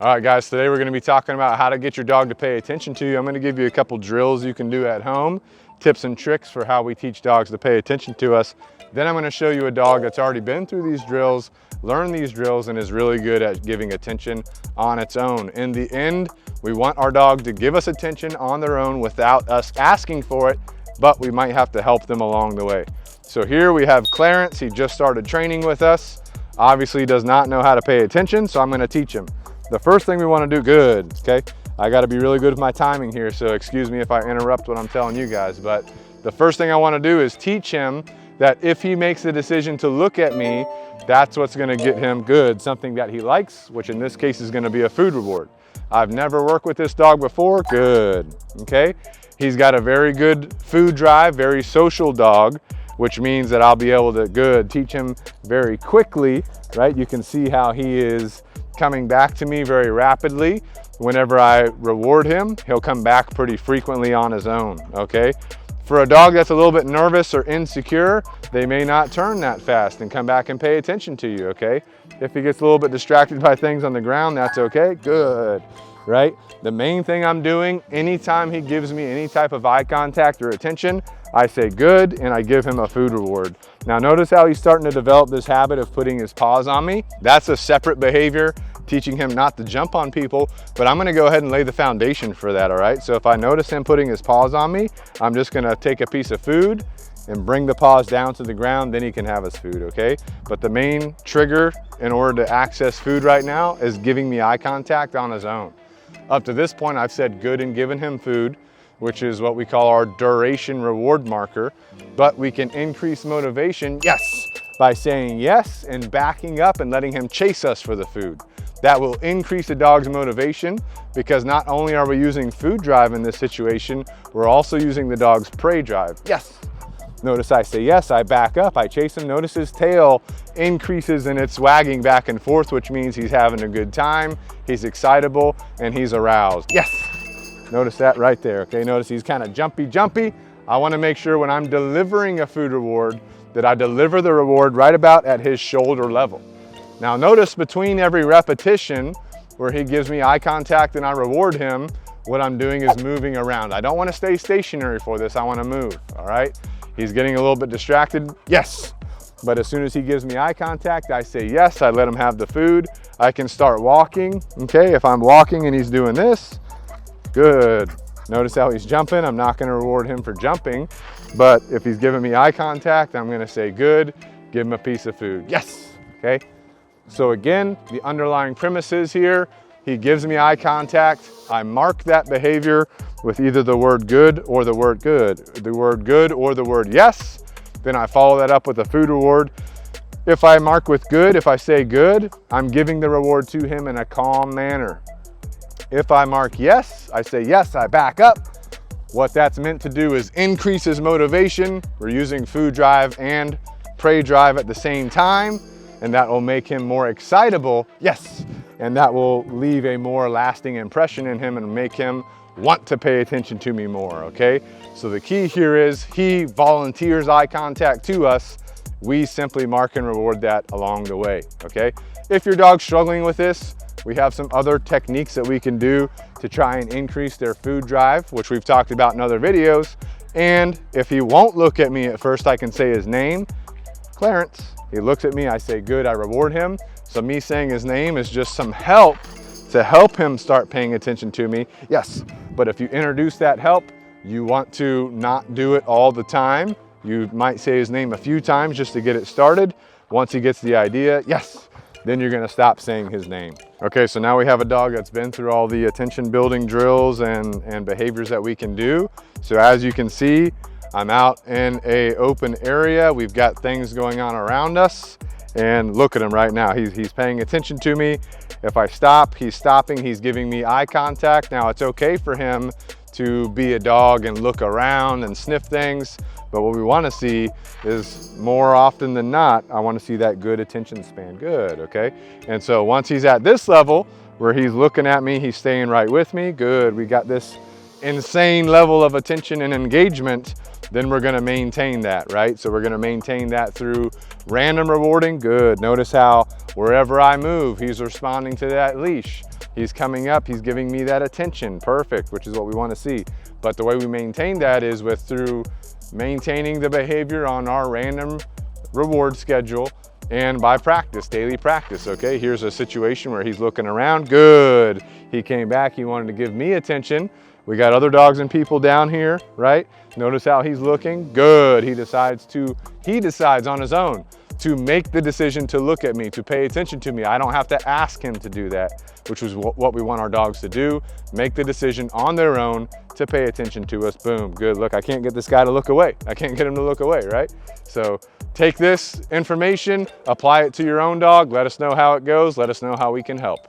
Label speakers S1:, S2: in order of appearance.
S1: All right, guys, today we're going to be talking about how to get your dog to pay attention to you. I'm going to give you a couple drills you can do at home, tips and tricks for how we teach dogs to pay attention to us. Then I'm going to show you a dog that's already been through these drills, learned these drills, and is really good at giving attention on its own. In the end, we want our dog to give us attention on their own without us asking for it, but we might have to help them along the way. So here we have Clarence. He just started training with us. Obviously does not know how to pay attention, so I'm going to teach him. The first thing we want to do, good, okay? I got to be really good with my timing here, so excuse me if I interrupt what I'm telling you guys, but the first thing I want to do is teach him that if he makes the decision to look at me, that's what's going to get him good, something that he likes, which in this case is going to be a food reward. I've never worked with this dog before, good, okay? He's got a very good food drive, very social dog, which means that I'll be able to, teach him very quickly, right? You can see how he is coming back to me very rapidly. Whenever I reward him, he'll come back pretty frequently on his own, okay? For a dog that's a little bit nervous or insecure, they may not turn that fast and come back and pay attention to you, okay? If he gets a little bit distracted by things on the ground, that's okay, good, right? The main thing I'm doing, anytime he gives me any type of eye contact or attention, I say good and I give him a food reward. Now notice how he's starting to develop this habit of putting his paws on me. That's a separate behavior, teaching him not to jump on people, but I'm gonna go ahead and lay the foundation for that, all right? So if I notice him putting his paws on me, I'm just gonna take a piece of food and bring the paws down to the ground, then he can have his food, okay? But the main trigger in order to access food right now is giving me eye contact on his own. Up to this point, I've said good and given him food, which is what we call our duration reward marker, but we can increase motivation, yes, by saying yes and backing up and letting him chase us for the food. That will increase the dog's motivation because not only are we using food drive in this situation, we're also using the dog's prey drive. Yes. Notice I say yes, I back up, I chase him. Notice his tail increases and it's wagging back and forth, which means he's having a good time, he's excitable, and he's aroused. Yes. Notice that right there, okay? Notice he's kind of jumpy. I want to make sure when I'm delivering a food reward that I deliver the reward right about at his shoulder level. Now notice between every repetition where he gives me eye contact and I reward him, what I'm doing is moving around. I don't want to stay stationary for this, I want to move, all right? He's getting a little bit distracted, yes. But as soon as he gives me eye contact, I say yes, I let him have the food. I can start walking, okay? If I'm walking and he's doing this, good. Notice how he's jumping. I'm not going to reward him for jumping, but if he's giving me eye contact, I'm going to say good, give him a piece of food. Yes, okay? So again, the underlying premise is here, he gives me eye contact. I mark that behavior with either the word good or the word good. The word good or the word yes. Then I follow that up with a food reward. If I mark with good, if I say good, I'm giving the reward to him in a calm manner. If I mark yes, I say yes, I back up. What that's meant to do is increase his motivation. We're using food drive and prey drive at the same time, and that will make him more excitable, yes, and that will leave a more lasting impression in him and make him want to pay attention to me more, okay? So the key here is he volunteers eye contact to us. We simply mark and reward that along the way, okay? If your dog's struggling with this, we have some other techniques that we can do to try and increase their food drive, which we've talked about in other videos. And if he won't look at me at first, I can say his name, Clarence. He looks at me, I say good, I reward him. So me saying his name is just some help to help him start paying attention to me. Yes, but if you introduce that help, you want to not do it all the time. You might say his name a few times just to get it started. Once he gets the idea, yes, then you're gonna stop saying his name. Okay, so now we have a dog that's been through all the attention building drills and behaviors that we can do. So as you can see, I'm out in a open area. We've got things going on around us, and look at him right now. He's paying attention to me. If I stop, he's stopping. He's giving me eye contact. Now it's okay for him to be a dog and look around and sniff things, but what we want to see is more often than not, I want to see that good attention span. Good, okay? And so once he's at this level where he's looking at me, he's staying right with me. Good, we got this insane level of attention and engagement, then we're gonna maintain that, right? So we're gonna maintain that through random rewarding. Good. Notice how wherever I move, he's responding to that leash. He's coming up, he's giving me that attention. Perfect, which is what we wanna see. But the way we maintain that is through maintaining the behavior on our random reward schedule and by practice, daily practice, okay? Here's a situation where he's looking around. Good. He came back, he wanted to give me attention. We got other dogs and people down here, right? Notice how he's looking. Good. He decides on his own to make the decision to look at me, to pay attention to me. I don't have to ask him to do that, which is what we want our dogs to do. Make the decision on their own to pay attention to us. Boom. Good. Look, I can't get this guy to look away. I can't get him to look away, right? So take this information, apply it to your own dog. Let us know how it goes. Let us know how we can help.